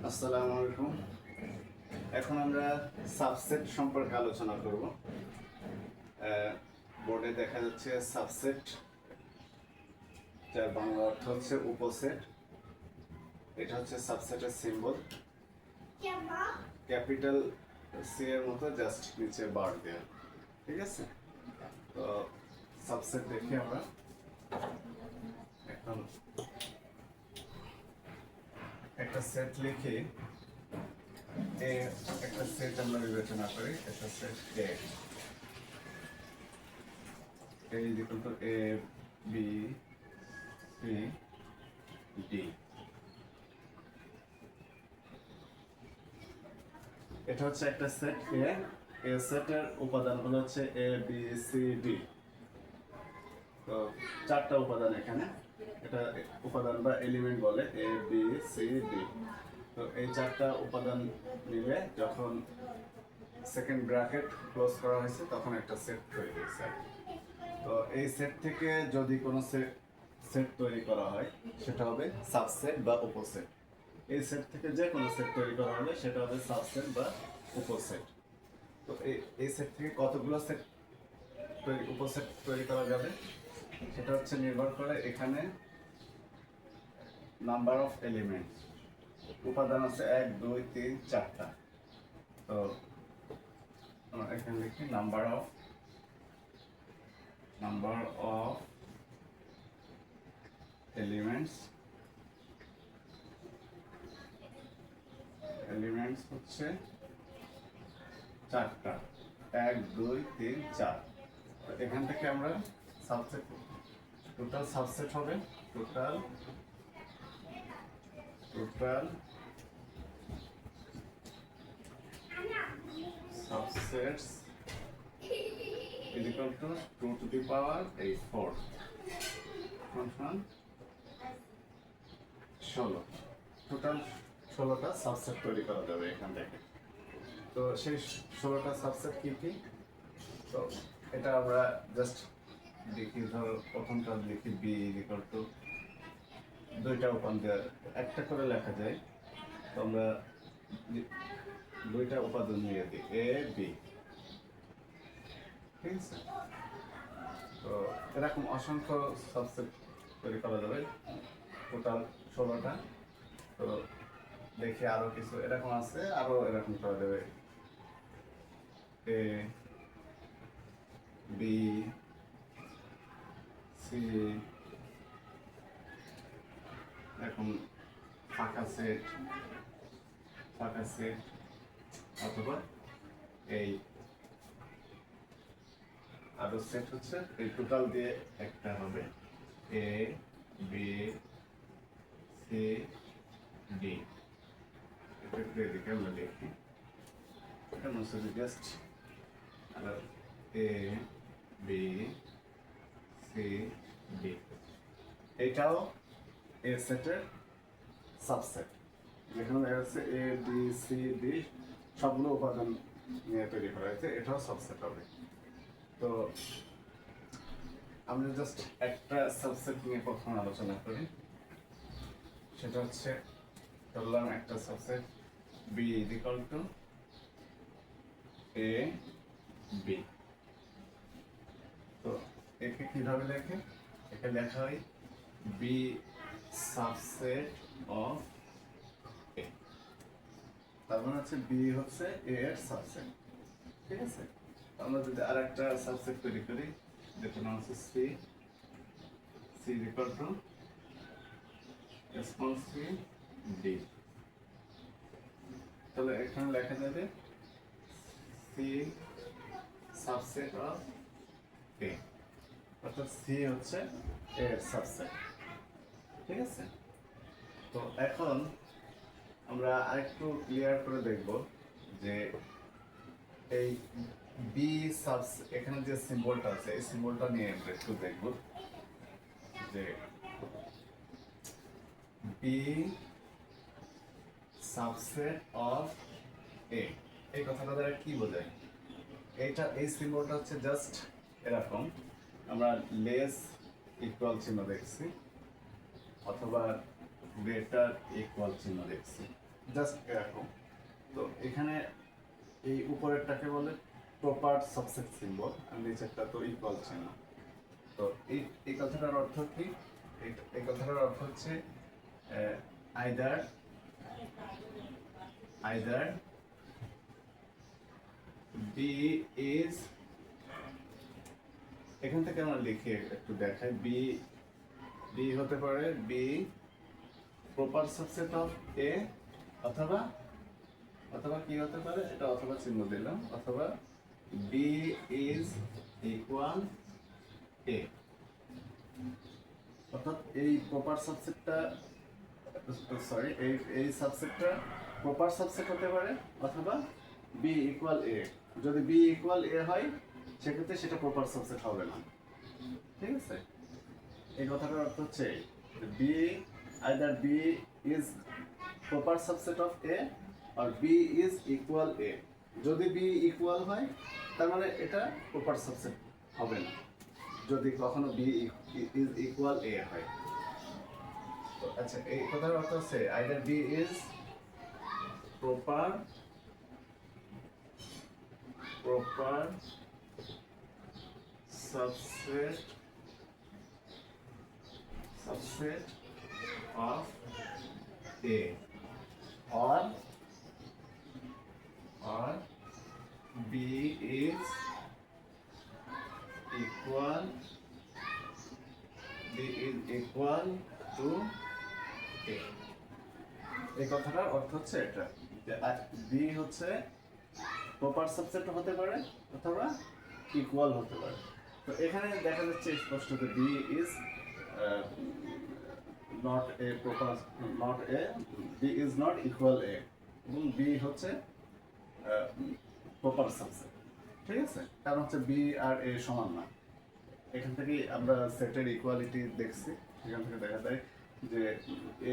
আসসালামু আলাইকুম। এখন আমরা সাবসেট সম্পর্কে আলোচনা করব। বোর্ডে দেখা যাচ্ছে সাবসেট, যার বাংলা অর্থ হচ্ছে উপসেট। এটা হচ্ছে সাবসেটের সিম্বল, ক্যাপিটাল সি এর মতো জাস্ট নিচে বার দেওয়া। ঠিক আছে, তো সাবসেট দেখি আমরা এখন একটা সেট লিখি। একটা সেট আমরা বিবেচনা করি, একটা set A is equal to A, B, C, D. এটা হচ্ছে একটা সেট A। এই সেটের উপাদানগুলো হচ্ছে A, B, C, D। তো চারটা উপাদান এখানে, এটা উপাদান বা এলিমেন্ট বলে A, B, C, D। তো এই চারটা উপাদান মিলে যখন সেকেন্ড ব্র্যাকেট ক্লোজ করা হয়েছে তখন একটা সেট তৈরি হয়েছে। তো এই সেট থেকে যদি কোনো সেট তৈরি করা হয় সেটা হবে সাবসেট বা উপসেট। এই সেট থেকে যে কোনো সেট তৈরি করা হলে সেটা হবে সাবসেট বা উপসেট। তো এই সেট থেকে কতগুলো সেট উপসেট তৈরি করা যাবে সেটা হচ্ছে নির্ভর করে এখানে নাম্বার অফ এলিমেন্টস। উপাদান আছে 1, 2, 3, 4টা। তো আমরা এখানে লিখি নাম্বার অফ এলিমেন্টস হচ্ছে 4টা, 1, 2, 3, 4। এখান থেকে আমরা সাবসেট, টোটাল সাবসেট হবে total subsets is equal to 2 to the power 4 সমান 16। টোটাল 16টা সাবসেট তৈরি করা যাবে এখান থেকে। তো সেই 16টা সাবসেট কি কি, তো এটা আমরা জাস্ট দেখি। ধরো প্রথমটা লিখি B is equal to, দুইটা উপাদান দেওয়া, একটা করে লেখা যায়। তো আমরা দুইটা উপাদান নিয়ে দিই A, B। ঠিক আছে, তো এরকম অসংখ্য সাবসেট তৈরি করা যাবে, টোটাল 16টা। তো দেখি আরো কিছু এরকম আছে, আরো এরকম করা যাবে A, B, C, এরকম ফাঁকা সেট অথবা এই আরো সেট হচ্ছে এই টোটাল দিয়ে একটা হবে A, B, C, D। এটা এদিকে আমরা দেখি, কেমন শুধু just A, B, C, D। এটাও এ সেটের সাবসেট, যেখানে দেখা যাচ্ছে A, B, C, D সবগুলো উপাদান নিয়ে তৈরি করা হয়েছে, এটাও সাবসেট হবে। তো আমরা জাস্ট একটা সাবসেট নিয়ে প্রথম আলোচনা করি। সেটা হচ্ছে ধরলাম একটা subset B is equal to A, B। তো একে কিভাবে লেখে, একে লেখা হয় B সাবসেট অফ A। তার মানে হচ্ছে B হচ্ছে A এর সাবসেট। ঠিক আছে, আমরা যদি আর একটা সাবসেট তৈরি করি যেটার নাম হচ্ছে C is equal to response D। তাহলে এখানে লেখা যাবে C সাবসেট অফ A, অর্থাৎ C হচ্ছে A এর সাবসেট। ঠিক আছে, তো এখন আমরা আরেকটু ক্লিয়ার করে দেখব যে এই বি সাবসেট, এখানে যে সিম্বলটা আছে এই সিম্বলটা নিয়ে আমরা একটু দেখব যে বি সাবসেট অফ এ, এই কথাটা দ্বারা কি বোঝায়। এই সিম্বলটা হচ্ছে জাস্ট এরকম, আমরা লেস ইকুয়াল চিহ্ন দেখছি অথবা গ্রেটার ইকুয়াল চিহ্ন দেখছি। জাস্ট এরকম। তো এখানে এই উপরেরটাকে বলে প্রপার সাবসেট সিম্বল আর নিচেরটা তো ইকুয়াল চিহ্ন। তো এই কথাটার অর্থ কি? এই কথাটার অর্থ হচ্ছে আইদার বি ইজ, এখান থেকে আমরা লিখে একটু দেখাই, বি হতে পারে বি প্রপার সাবসেট অফ এ, অথবা কি হতে পারে, এটা অথবা চিহ্ন দিলাম, অথবা বি ইজ ইকুয়াল এ। অর্থাৎ এই প্রপার সাবসেটটা, সরি, এই সাবসেটটা প্রপার সাবসেট হতে পারে, অথবা বি ইকুয়াল এ। যদি বি ইকুয়াল এ হয় সেক্ষেত্রে সেটা প্রপার সাবসেট হবে না। ঠিক আছে, এই কথাটার অর্থ হচ্ছে B, either B is proper subset of A আর বি ইজ ইকুয়াল এ। যদি বি ইকুয়াল হয় তার মানে এটা প্রপার সাবসেট হবে না, যদি কখনো বি ইজ ইকুয়াল এ হয়। তো আচ্ছা, এই কথার অর্থ হচ্ছে either B is proper subset of A, or B is equal to A। এই কথাটার অর্থ হচ্ছে এটা যে বি হচ্ছে প্রপার সাবসেট হতে পারে অথবা ইকুয়াল হতে পারে। তো এখানে দেখা যাচ্ছে স্পষ্ট যে B is not a proper, B is not equal A, এবং বি হচ্ছে প্রপার সাবসেট। ঠিক আছে, কারণ হচ্ছে বি আর এ সমান না। এখান থেকেই আমরা সেটের ইকুয়ালিটি দেখছি, এখান থেকে দেখা যায় যে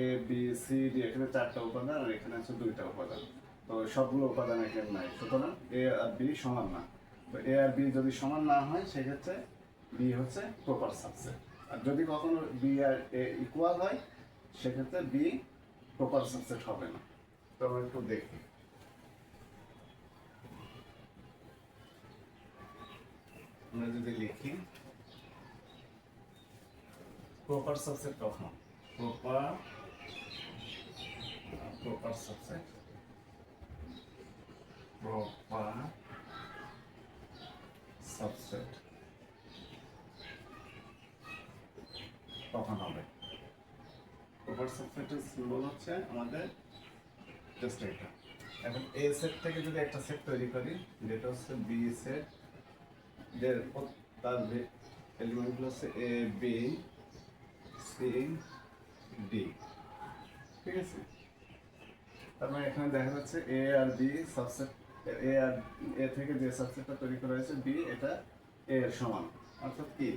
এ বি সি ডি এখানে 4টা উপাদান আর এখানে আছে 2টা উপাদান। তো সবগুলো উপাদান এখানে নাই, সুতরাং এ আর বি সমান না। তো এ আর বি যদি সমান না হয় সেক্ষেত্রে বি হচ্ছে প্রপার সাবসেট। আর যদি কখনো বি আর এ ইকুয়াল হয় সেক্ষেত্রে বি প্রপার সাবসেট হবে না। তো আমরা একটু দেখি, আমরা যদি লিখি প্রপার সাবসেট কখন, প্রপার সাবসেট কখন হবে? প্রপার সাবসেটের সিম্বল হচ্ছে আমাদের জাস্ট এটা। এখন এ সেট থেকে যদি একটা সেট তৈরি করি যেটা হচ্ছে বি সেট, যে তার এলিমেন্টগুলো হচ্ছে এ বি সি ডি। ঠিক আছে, তার মানে এখানে দেখা যাচ্ছে এ আর বি সাবসেট, এ থেকে যে সাবসেটটা তৈরি করা হয়েছে বি, এটা এ এর সমান, অর্থাৎ কি,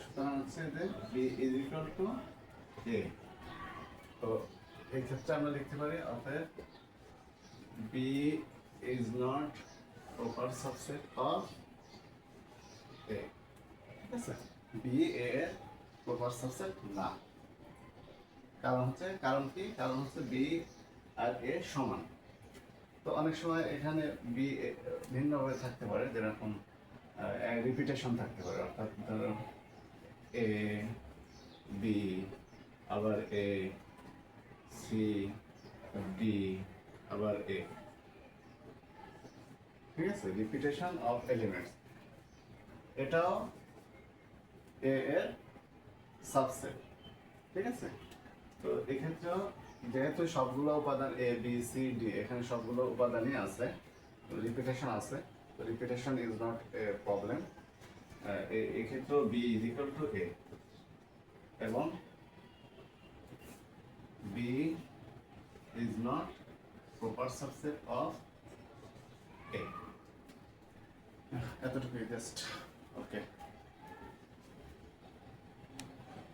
সুতরাং হচ্ছে যে B is equal to A. তো এই ক্ষেত্রে আমরা লিখতে পারি অতএব B is not proper subset of A. ঠিক আছে, বি এ এর প্রপার সাবসেট না। কারণ হচ্ছে বি আর এ সমান। তো অনেক সময় এখানে বি ভিন্নভাবে থাকতে পারে, যেরকম রিপিটেশন থাকতে পারে, অর্থাৎ ধরো এ বি, আবার এ সি ডি, আবার এ। ঠিক আছে, রিপিটেশন অফ এলিমেন্টস, এটাও এ এর সাবসেট। ঠিক আছে, তো এক্ষেত্রেও যেহেতু সবগুলো উপাদান এ বি সি ডি, এখানে সবগুলো উপাদানই আছে, রিপিটেশন আছে, তো repetition is not a problem. এক্ষেত্রেও B is equal to A, এবং B is not proper subset of A. এতটুকুই জাস্ট, ওকে।